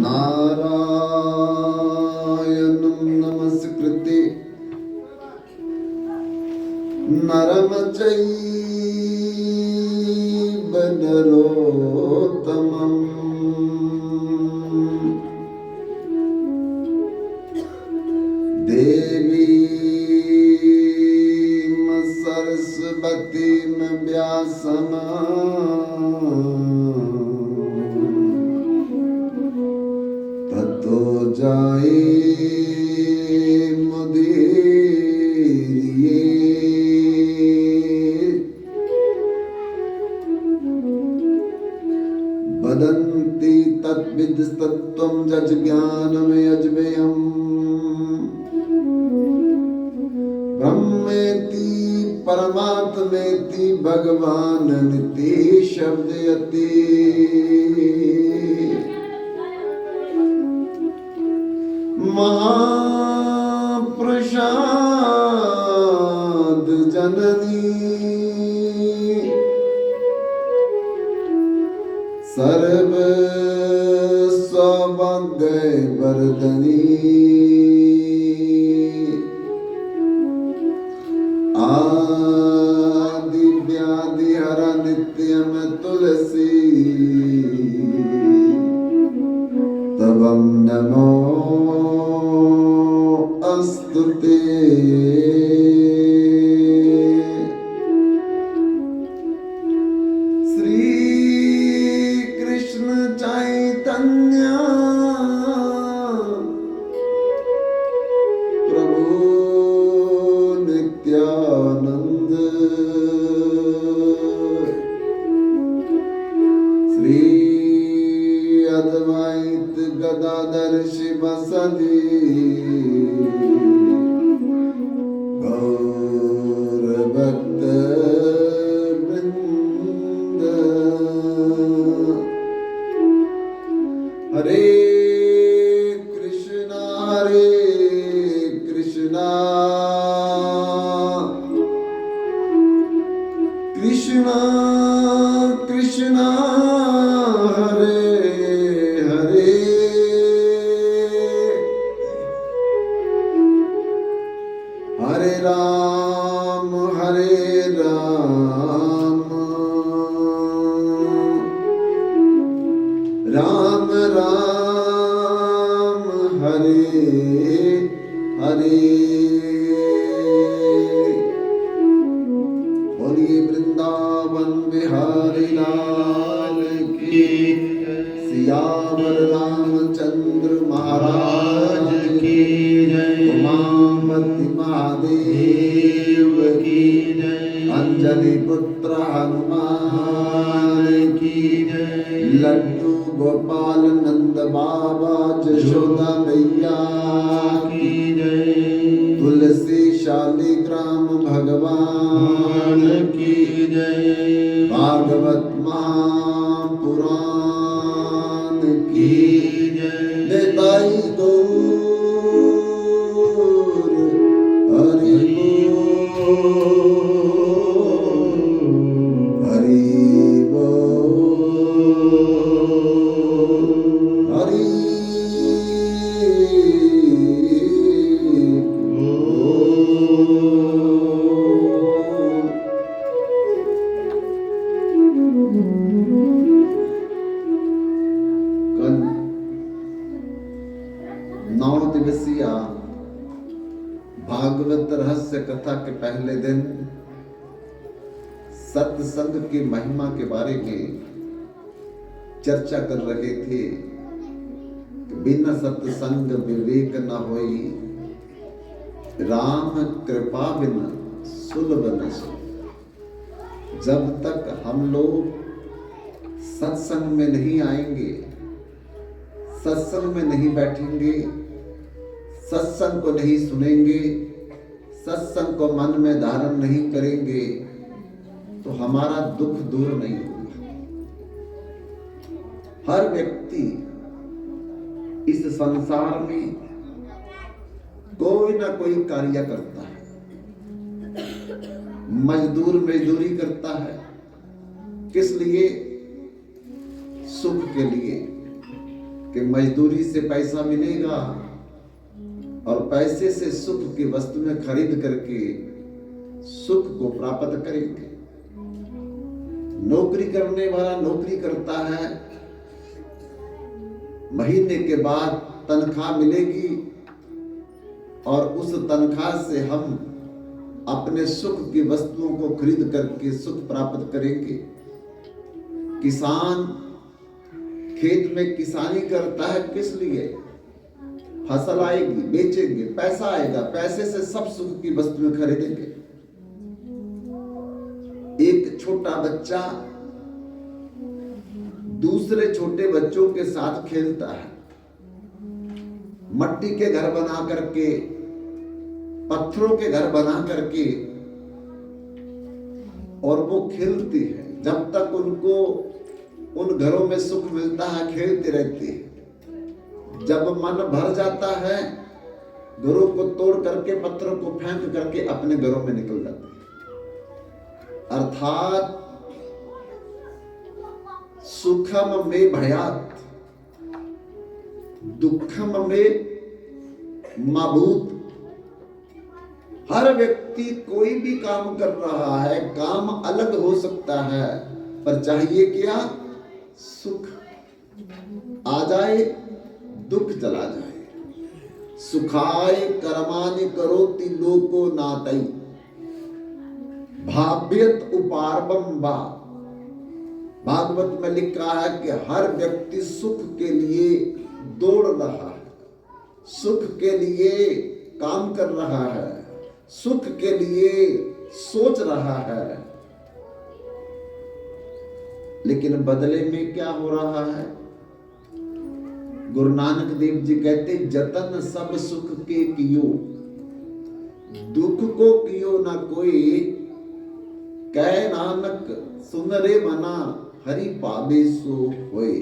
नारायणं नमस्कृत्य नरं चैव नरोत्तमम् देवीं सरस्वतीं व्यासं ततो जयमुदीरये। वदन्ति तद्विदस्तत्त्वं जज्ञानमयज्ञेयम् ब्रह्मेति परमात्मेति भगवाननिति शब्दयति। महाप्रसाद जननी सर्व सौभाग्यवर्धनी आदि व्याधि हर नित्यम तुलसी तवं नमो अस्तुते। श्री कृष्ण चैतन्य प्रभु नित्यानंद श्री अद्वैत गदाधर शिवसदि गौर भक्त वृंद। हरे कृष्णा कृष्णा कृष्णा हरे हरे हरे राम राम राम हरे हरे। बोलिए वृंदावन बिहारी लाल की, सियावर रामचंद्र महाराज की जय। उमापति महादेव की जय। अंजलि पुत्र हनुमान की जय। लड्डू गोपाल नंद बाबा जशोदा मैया की जय। तुलसी शालिग्राम भगवान की जय। भागवत महापुराण की जय। निताई गौर हरि बोल हरि बोल हरि बोल। 9 दिवसीय भागवत रहस्य कथा के पहले दिन सत्संग की महिमा के बारे में चर्चा कर रहे थे कि बिना सत्संग विवेक न होई, राम कृपा बिना सुलभ न सो। जब तक हम लोग सत्संग में नहीं आएंगे, सत्संग में नहीं बैठेंगे, सत्संग को नहीं सुनेंगे, सत्संग को मन में धारण नहीं करेंगे, तो हमारा दुख दूर नहीं होगा। हर व्यक्ति इस संसार में कोई ना कोई कार्य करता है। मजदूर मजदूरी करता है, किस लिए? सुख के लिए। कि मजदूरी से पैसा मिलेगा और पैसे से सुख की वस्तुएं खरीद करके सुख को प्राप्त करेंगे। नौकरी करने वाला नौकरी करता है, महीने के बाद तनख्वाह मिलेगी और उस तनख्वाह से हम अपने सुख की वस्तुओं को खरीद करके सुख प्राप्त करेंगे। किसान खेत में किसानी करता है, किस लिए? फसल आएगी, बेचेंगे, पैसा आएगा, पैसे से सब सुख की वस्तुएं खरीदेंगे। एक छोटा बच्चा दूसरे छोटे बच्चों के साथ खेलता है, मट्टी के घर बना करके, पत्थरों के घर बना करके, और वो खेलती है। जब तक उनको उन घरों में सुख मिलता है, खेलते रहते हैं। जब मन भर जाता है, घरों को तोड़ करके, पत्थरों को फेंक करके अपने घरों में निकल जाते हैं। अर्थात सुखम में भयात, दुखम में माभूत। हर व्यक्ति कोई भी काम कर रहा है, काम अलग हो सकता है, पर चाहिए क्या? सुख आ जाए, दुख चला जाए। सुखाय कर्माणि करोति लोको नातई, भाव्यत उपार्वम वा। भागवत में लिखा है कि हर व्यक्ति सुख के लिए दौड़ रहा है, सुख के लिए काम कर रहा है, सुख के लिए सोच रहा है, लेकिन बदले में क्या हो रहा है? गुरु नानक देव जी कहते, जतन सब सुख के कियो, दुख को कियो ना कोई। कह नानक सुन रे मना, हरि पावे सो होए।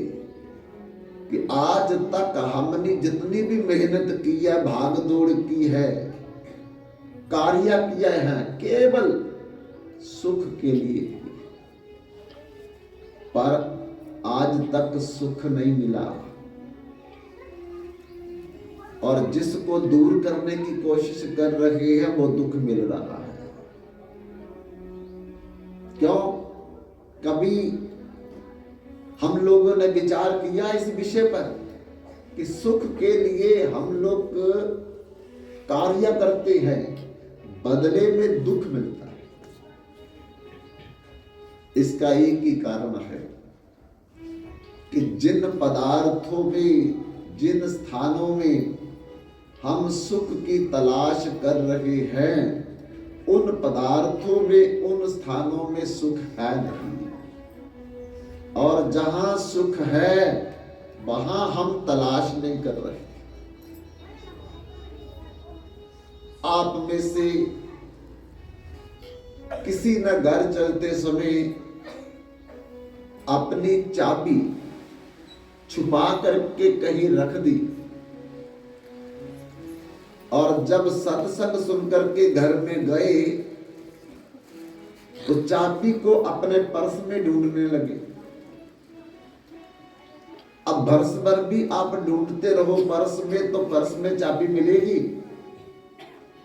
कि आज तक हमने जितनी भी मेहनत की है, भाग दौड़ की है, कार्य किया है, केवल सुख के लिए, पर आज तक सुख नहीं मिला। और जिसको दूर करने की कोशिश कर रहे हैं, वो दुख मिल रहा है। क्यों? कभी हम लोगों ने विचार किया इस विषय पर कि सुख के लिए हम लोग कार्य करते हैं, बदले में दुख मिलता है। इसका एक ही कारण है कि जिन पदार्थों में, जिन स्थानों में हम सुख की तलाश कर रहे हैं, उन पदार्थों में, उन स्थानों में सुख है नहीं। और जहां सुख है, वहां हम तलाश नहीं कर रहे। आप में से किसी न घर चलते समय अपनी चाबी छुपा करके कहीं रख दी, और जब सत्संग सुन करके घर में गए तो चाबी को अपने पर्स में ढूंढने लगे। अब वर्ष भर भी आप ढूंढते रहो पर्स में, तो पर्स में चाबी मिलेगी?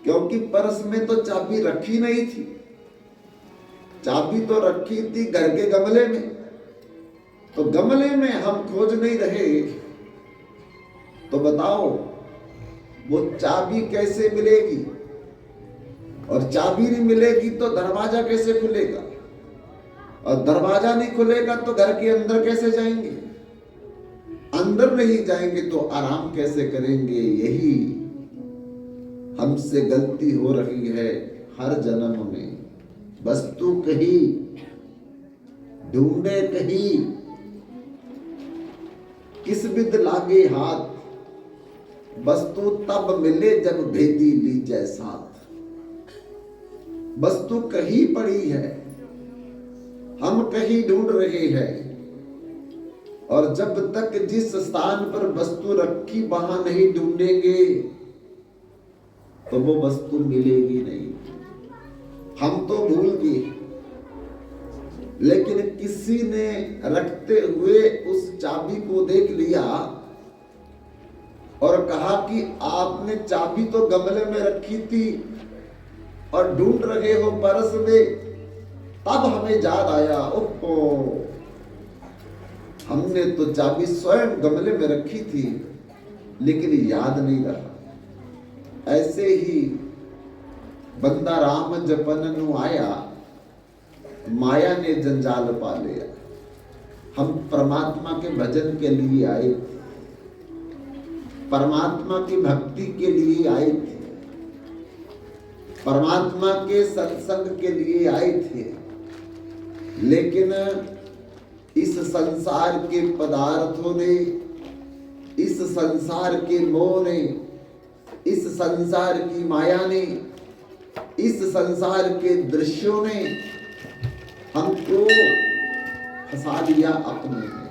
क्योंकि पर्स में तो चाबी रखी नहीं थी। चाबी तो रखी थी घर के गमले में, तो गमले में हम खोज नहीं रहे, तो बताओ वो चाबी कैसे मिलेगी? और चाबी नहीं मिलेगी तो दरवाजा कैसे खुलेगा? और दरवाजा नहीं खुलेगा तो घर के अंदर कैसे जाएंगे? अंदर नहीं जाएंगे तो आराम कैसे करेंगे? यही हमसे गलती हो रही है हर जन्म में। वस्तु कहीं ढूंढे, कहीं किस विद लागे हाथ, वस्तु तब मिले जब भेदी लीजै साथ। वस्तु कहीं पड़ी है, हम कहीं ढूंढ रहे हैं, और जब तक जिस स्थान पर वस्तु रखी वहां नहीं ढूंढेंगे तो वो वस्तु मिलेगी नहीं। हम तो भूल गए, लेकिन किसी ने रखते हुए उस चाबी को देख लिया कि आपने चाबी तो गमले में रखी थी और ढूंढ रहे हो परस में। तब हमें याद आया, ओहो, हमने तो चाबी स्वयं गमले में रखी थी लेकिन याद नहीं रहा। ऐसे ही बंदा राम जपन नु आया, माया ने जंजाल पा लिया। हम परमात्मा के भजन के लिए आए थे, परमात्मा की भक्ति के लिए आए थे, परमात्मा के सत्संग के लिए आए थे, लेकिन इस संसार के पदार्थों ने, इस संसार के मोह ने, इस संसार की माया ने, इस संसार के दृश्यों ने हमको फंसा लिया अपने में।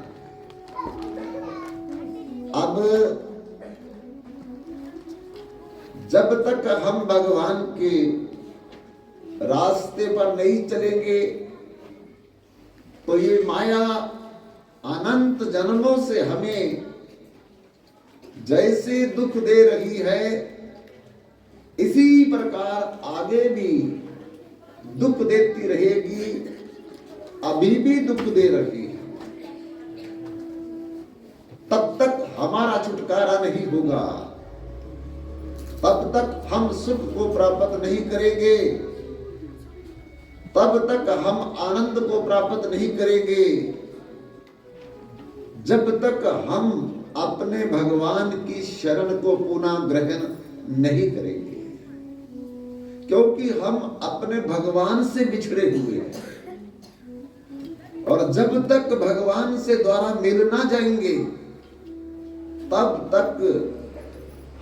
अब जब तक हम भगवान के रास्ते पर नहीं चलेंगे तो ये माया अनंत जन्मों से हमें जैसे दुख दे रही है, इसी प्रकार आगे भी दुख देती रहेगी, अभी भी दुख दे रही है। तब तक हमारा छुटकारा नहीं होगा, तब तक हम सुख को प्राप्त नहीं करेंगे, तब तक हम आनंद को प्राप्त नहीं करेंगे, जब तक हम अपने भगवान की शरण को पुनः ग्रहण नहीं करेंगे, क्योंकि हम अपने भगवान से बिछड़े हुए हैं। और जब तक भगवान से द्वारा मिल ना जाएंगे तब तक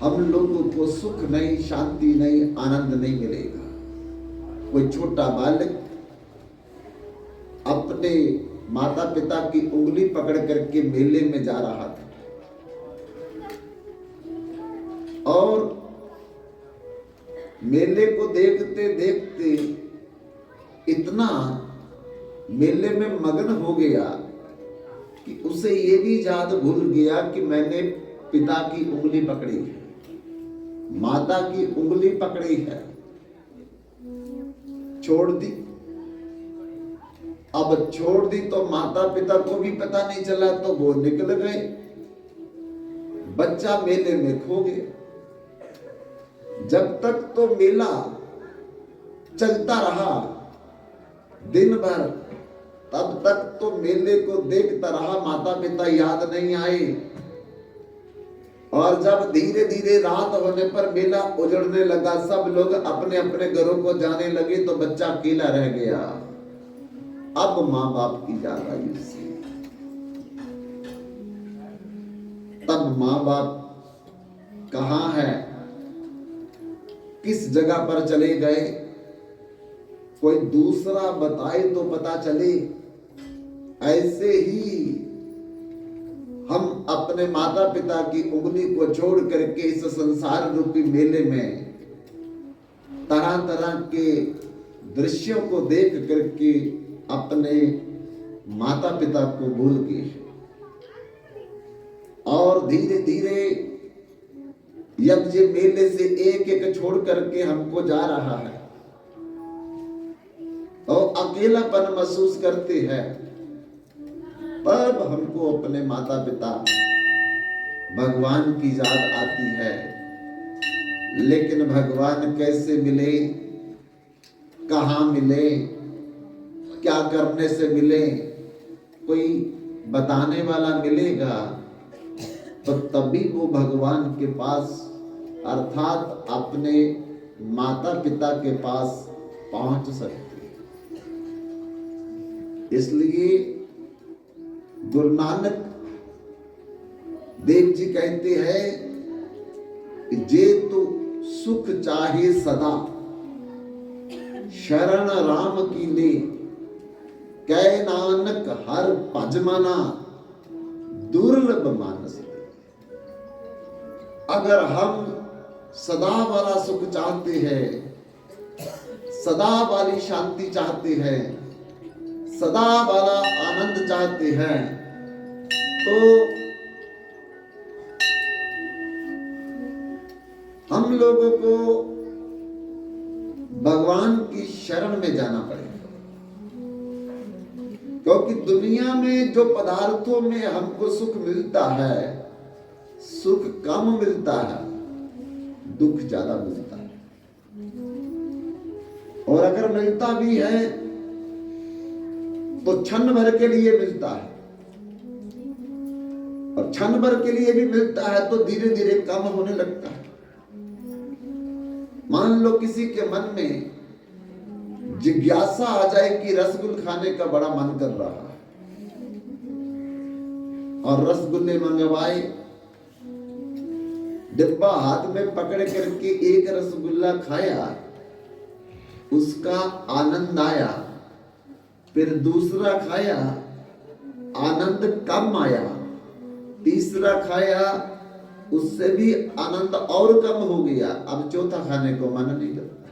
हम लोगों को सुख नहीं, शांति नहीं, आनंद नहीं मिलेगा। कोई छोटा बालक अपने माता पिता की उंगली पकड़ करके मेले में जा रहा था और मेले को देखते देखते इतना मेले में मगन हो गया कि उसे ये भी याद भूल गया कि मैंने पिता की उंगली पकड़ी है, माता की उंगली पकड़ी है, छोड़ दी। अब छोड़ दी तो माता पिता को भी पता नहीं चला, तो वो निकल गए, बच्चा मेले में खो गया। जब तक तो मेला चलता रहा दिन भर, तब तक तो मेले को देखता रहा, माता पिता याद नहीं आए। और जब धीरे धीरे रात होने पर मेला उजड़ने लगा, सब लोग अपने अपने घरों को जाने लगे, तो बच्चा अकेला रह गया। अब माँ बाप की याद आई उसे। तब माँ बाप कहाँ है, किस जगह पर चले गए, कोई दूसरा बताए तो पता चले। ऐसे ही हम अपने माता पिता की उंगली को छोड़ करके इस संसार रूपी मेले में तरह तरह के दृश्यों को देख करके अपने माता पिता को भूल गए। और धीरे धीरे जब ये मेले से एक एक छोड़ करके हमको जा रहा है और अकेलापन महसूस करते हैं, तब हमको अपने माता पिता भगवान की याद आती है। लेकिन भगवान कैसे मिले, कहाँ मिले, क्या करने से मिले, कोई बताने वाला मिलेगा तो तभी वो भगवान के पास अर्थात अपने माता पिता के पास पहुंच सकते। इसलिए गुरु नानक देव जी कहते हैं कि जे तू सुख चाहे सदा, शरण राम की ले, कै नानक हर भजमना, दुर्लभ मानस। अगर हम सदा वाला सुख चाहते हैं, सदा वाली शांति चाहते हैं, सदा वाला आनंद चाहते हैं, तो हम लोगों को भगवान की शरण में जाना पड़ेगा, क्योंकि दुनिया में जो पदार्थों में हमको सुख मिलता है, सुख कम मिलता है, दुख ज्यादा मिलता है। और अगर मिलता भी है तो क्षण भर के लिए मिलता है, और क्षण भर के लिए भी मिलता है तो धीरे धीरे कम होने लगता है। मान लो किसी के मन में जिज्ञासा आ जाए कि रसगुल्ले खाने का बड़ा मन कर रहा है, और रसगुल्ले मंगवाए, डिब्बा हाथ में पकड़ करके एक रसगुल्ला खाया, उसका आनंद आया, फिर दूसरा खाया, आनंद कम आया, तीसरा खाया, उससे भी आनंद और कम हो गया, अब चौथा खाने को मन नहीं करता।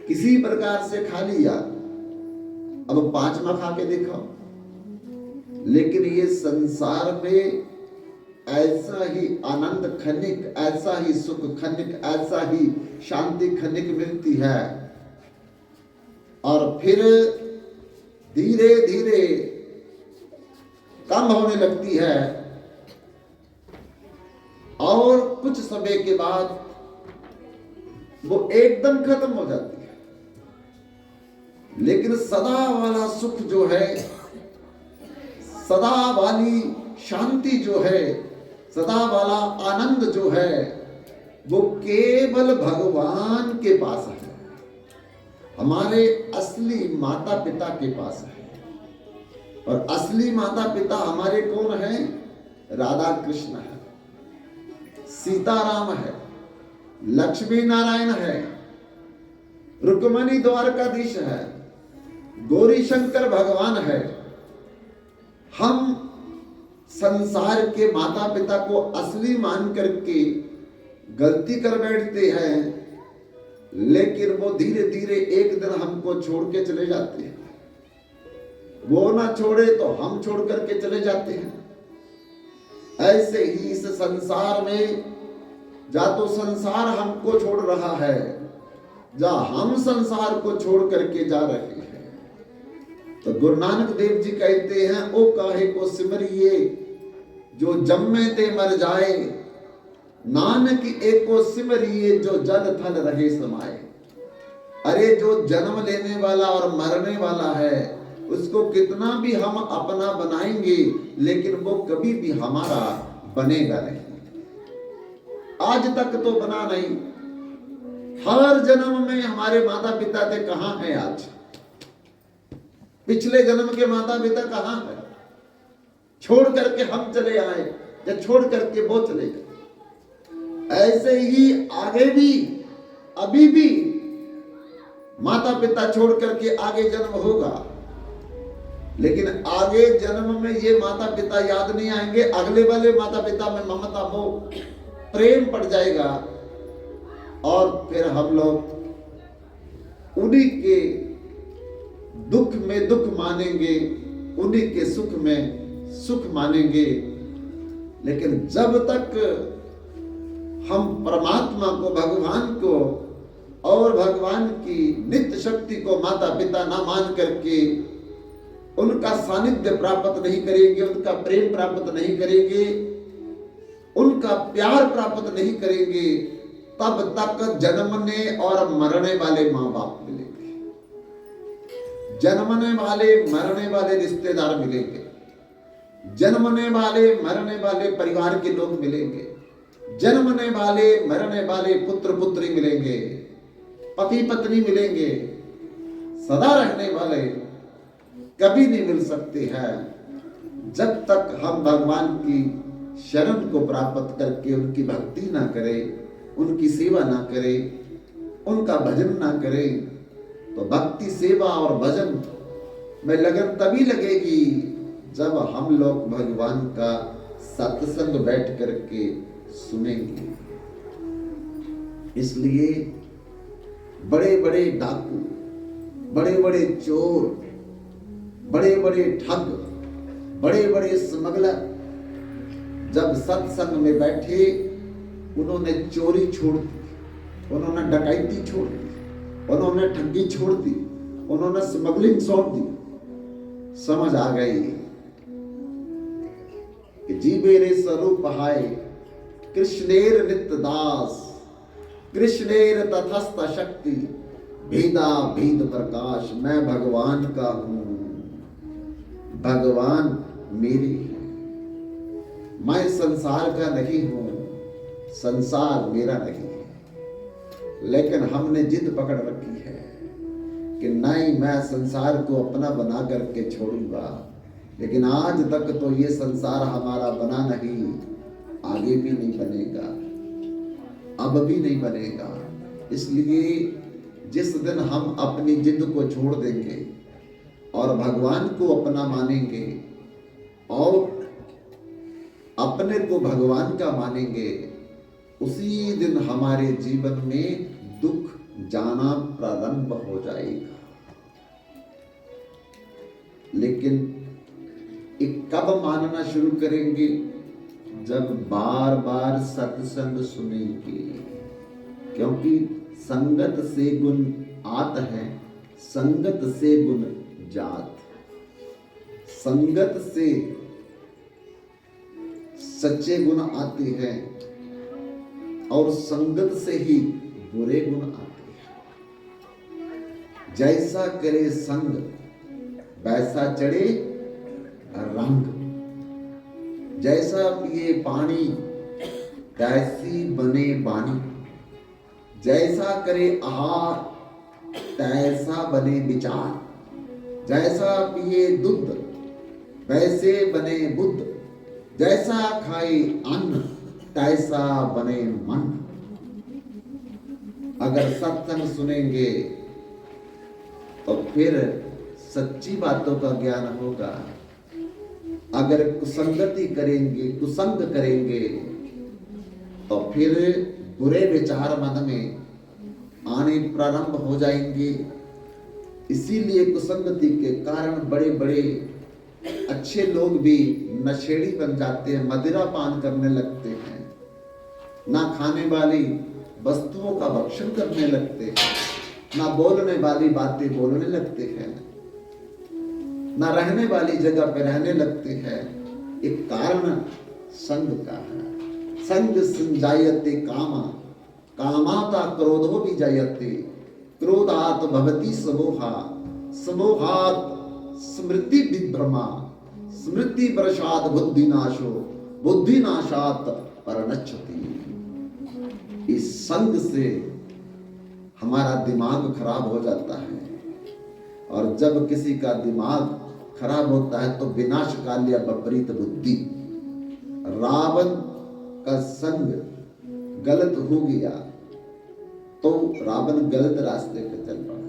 किसी प्रकार से खा लिया, अब पांचवा खा के देखो। लेकिन ये संसार में ऐसा ही आनंद खनिक, ऐसा ही सुख खनिक, ऐसा ही शांति खनिक मिलती है, और फिर धीरे धीरे कम होने लगती है, और कुछ समय के बाद वो एकदम खत्म हो जाती है। लेकिन सदा वाला सुख जो है, सदा वाली शांति जो है, सदा वाला आनंद जो है, वो केवल भगवान के पास है, हमारे असली माता पिता के पास है। और असली माता पिता हमारे कौन है? राधा कृष्ण है, सीताराम है, लक्ष्मी नारायण है, रुक्मणी द्वारकाधीश है, गौरी शंकर भगवान है। हम संसार के माता पिता को असली मान करके गलती कर बैठते हैं, लेकिन वो धीरे धीरे एक दिन हमको छोड़ के चले जाते हैं। वो ना छोड़े तो हम छोड़ करके चले जाते हैं। ऐसे ही इस संसार में जा तो संसार हमको छोड़ रहा है, जा हम संसार को छोड़ करके जा रहे हैं। तो गुरु नानक देव जी कहते हैं, ओ काहे को सिमरिए जो जम्मे ते मर जाए, नानक एको सिमरिए जो जल थल रहे समाए। अरे जो जन्म लेने वाला और मरने वाला है, उसको कितना भी हम अपना बनाएंगे, लेकिन वो कभी भी हमारा बनेगा नहीं। आज तक तो बना नहीं, हर जन्म में हमारे माता पिता थे, कहां है आज? पिछले जन्म के माता पिता कहां है? छोड़ करके हम चले आए या छोड़ करके वो चले गए। ऐसे ही आगे भी, अभी भी माता पिता छोड़ करके आगे जन्म होगा, लेकिन आगे जन्म में ये माता पिता याद नहीं आएंगे। अगले वाले माता पिता में ममता, वो प्रेम पड़ जाएगा, और फिर हम लोग उन्हीं के दुख में दुख मानेंगे, उन्हीं के सुख में सुख मानेंगे। लेकिन जब तक हम परमात्मा को, भगवान को और भगवान की नित्य शक्ति को माता पिता ना मान करके उनका सानिध्य प्राप्त नहीं करेंगे, उनका प्रेम प्राप्त नहीं करेंगे, उनका प्यार प्राप्त नहीं करेंगे, तब तक जन्मने और मरने वाले माँ बाप मिलेंगे, जन्मने वाले मरने वाले रिश्तेदार मिलेंगे, जन्मने वाले मरने वाले परिवार के लोग मिलेंगे, जन्मने वाले मरने वाले पुत्र पुत्री मिलेंगे, पति पत्नी मिलेंगे। सदा रहने वाले कभी नहीं मिल सकते हैं, जब तक हम भगवान की शरण को प्राप्त करके उनकी भक्ति ना करें, उनकी सेवा ना करें, उनका भजन ना करें। तो भक्ति, सेवा और भजन में लगन तभी लगेगी जब हम लोग भगवान का सत्संग बैठ करके सुनेंगे। इसलिए बड़े बड़े डाकू, बड़े बड़े चोर, बड़े बड़े ठग, बड़े बड़े स्मगलर जब सत्संग में बैठे उन्होंने चोरी छोड़ दी, उन्होंने डकैती छोड़ दी, उन्होंने ठगी छोड़ दी, उन्होंने स्मगलिंग छोड़ दी। समझ आ गई कि जीवेरे स्वरूप हाय कृष्णेर नित्य दास, कृष्णेर तथस्थ शक्ति भेदा भेद प्रकाश। मैं भगवान का हूं, भगवान मेरे हैं। मैं संसार का नहीं हूं, संसार मेरा नहीं है। लेकिन हमने जिद पकड़ रखी है कि नहीं, मैं संसार को अपना बना करके छोड़ूंगा। लेकिन आज तक तो ये संसार हमारा बना नहीं, आगे भी नहीं बनेगा, अब भी नहीं बनेगा। इसलिए जिस दिन हम अपनी जिद को छोड़ देंगे और भगवान को अपना मानेंगे और अपने को भगवान का मानेंगे, उसी दिन हमारे जीवन में दुख जाना प्रारंभ हो जाएगा। लेकिन कब मानना शुरू करेंगे? जब बार बार सत्संग सुनेंगे। क्योंकि संगत से गुण आत है, संगत से गुण जात। संगत से सच्चे गुण आते हैं और संगत से ही बुरे गुण आते हैं। जैसा करे संग वैसा चढ़े रंग, जैसा पिए पानी तैसी बने बानी, जैसा करे आहार तैसा बने विचार, जैसा पिए दूध वैसे बने बुद्ध, जैसा खाए अन्न तैसा बने मन। अगर सत्संग सुनेंगे तो फिर सच्ची बातों का ज्ञान होगा। अगर कुसंगति करेंगे, कुसंग करेंगे तो फिर बुरे विचार मन में आने प्रारंभ हो जाएंगे। इसीलिए कुसंगति के कारण बड़े बड़े अच्छे लोग भी नशेड़ी बन जाते हैं, मदिरा पान करने लगते हैं, ना खाने वाली वस्तुओं का भक्षण करने लगते हैं, ना बोलने वाली बातें बोलने लगते हैं, ना रहने वाली जगह पे रहने लगते हैं। एक कारण संग का है। संग संजायते कामा, कामाता क्रोधो भी जायते, क्रोधात भवति समोहा, समोहात स्मृति विभ्रमा, स्मृति प्रसाद बुद्धिनाशो, बुद्धिनाशात परनच्छति। इस संग से हमारा दिमाग खराब हो जाता है, और जब किसी का दिमाग खराब होता है तो विनाशकाली विपरीत बुद्धि। रावण का संग गलत हो गया तो रावण गलत रास्ते पर चल पड़ा,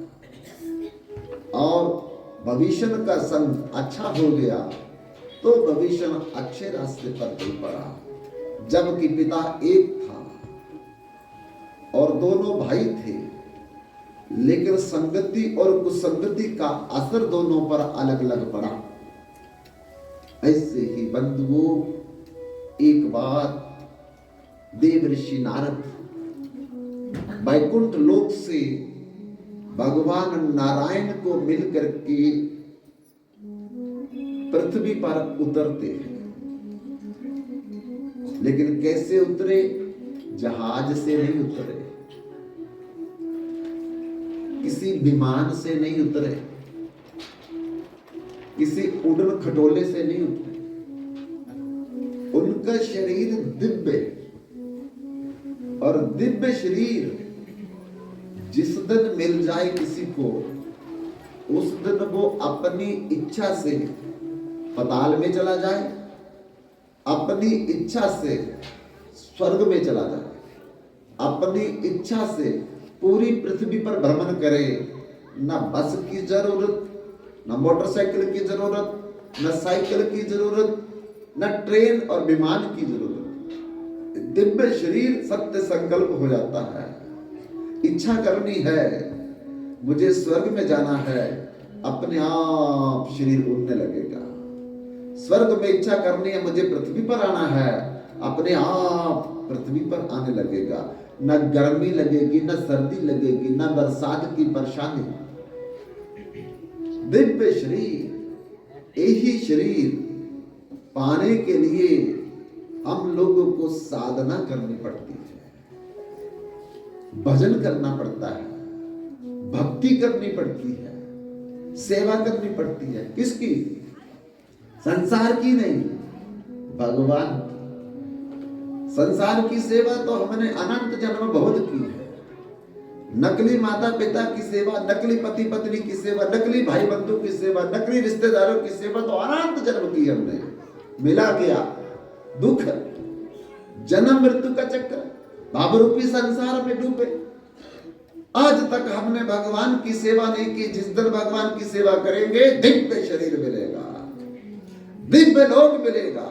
और भविष्य का संग अच्छा हो गया तो भविष्य अच्छे रास्ते पर चल पड़ा। जबकि पिता एक था और दोनों भाई थे, लेकिन संगति और कुसंगति का असर दोनों पर अलग अलग पड़ा। ऐसे ही बंधुओं, एक बार देव ऋषि नारद वैकुंठ लोक से भगवान नारायण को मिलकर के पृथ्वी पर उतरते हैं। लेकिन कैसे उतरे? जहाज से नहीं उतरे, किसी विमान से नहीं उतरे, किसी उड़न खटोले से नहीं उतरे। उनका शरीर दिव्य, और दिव्य शरीर जिस दिन मिल जाए किसी को, उस दिन वो अपनी इच्छा से पाताल में चला जाए, अपनी इच्छा से स्वर्ग में चला जाए, अपनी इच्छा से पूरी पृथ्वी पर भ्रमण करे। न बस की जरूरत, न मोटरसाइकिल की जरूरत, न साइकिल की जरूरत, न ट्रेन और विमान की जरूरत। दिव्य शरीर सत्य संकल्प हो जाता है। इच्छा करनी है, मुझे स्वर्ग में जाना है, अपने आप शरीर उड़ने लगेगा। स्वर्ग में इच्छा करनी है, मुझे पृथ्वी पर आना है, अपने आप पृथ्वी पर आने लगेगा। न गर्मी लगेगी, न सर्दी लगेगी, न बरसात की परेशानी। दिव्य शरीर, यही शरीर पाने के लिए हम लोगों को साधना करनी पड़ती है, भजन करना पड़ता है, भक्ति करनी पड़ती है, सेवा करनी पड़ती है। किसकी? संसार की नहीं, भगवान की। संसार की सेवा तो हमने अनंत जन्म बहुत की है। नकली माता पिता की सेवा, नकली पति पत्नी की सेवा, नकली भाई बंधु की सेवा, नकली रिश्तेदारों की सेवा तो अनंत जन्म की हमने। मिला गया दुख, जन्म मृत्यु का चक्र, भाव रूपी संसार में डूबे। आज तक हमने भगवान की सेवा नहीं की। जिस दिन भगवान की सेवा करेंगे, दिव्य शरीर मिलेगा, दिव्य लोक मिलेगा,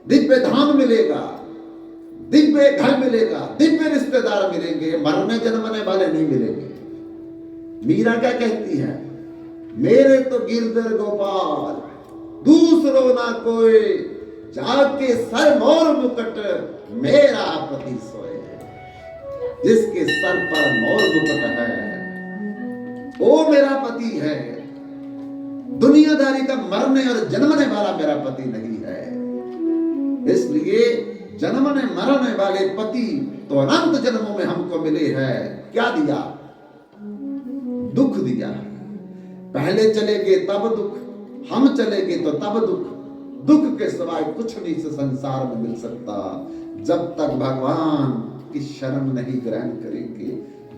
दिव्य धाम मिलेगा, दिव्य घर मिलेगा, दिव्य रिश्तेदार मिलेंगे, मरने जन्मने वाले नहीं मिलेंगे। मीरा क्या कहती है? मेरे तो गिरधर गोपाल, दूसरो ना कोई, जाके सर मोर मुकुट, मेरा पति सोए। जिसके सर पर मोर मुकुट है, वो मेरा पति है। दुनियादारी का मरने और जन्मने वाला मेरा पति नहीं है। इसलिए जन्मने मरने वाले पति तो अनंत जन्मों में हमको मिले हैं। क्या दिया? दुख दिया। पहले चले गए तब दुख, हम चले गए तो तब दुख। दुख के सिवाय कुछ नहीं से संसार में मिल सकता। जब तक भगवान की शरण नहीं ग्रहण करेंगे,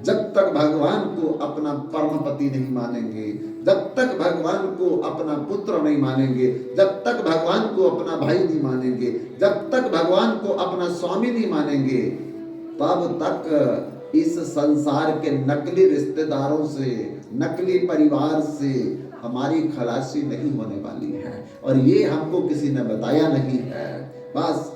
जब तक भगवान को अपना परम पति नहीं मानेंगे, जब तक भगवान को अपना पुत्र नहीं मानेंगे, जब तक भगवान को अपना भाई नहीं मानेंगे, जब तक भगवान को अपना स्वामी नहीं मानेंगे, तब तक इस संसार के नकली रिश्तेदारों से, नकली परिवार से हमारी खलासी नहीं होने वाली है। और ये हमको किसी ने बताया नहीं है। बस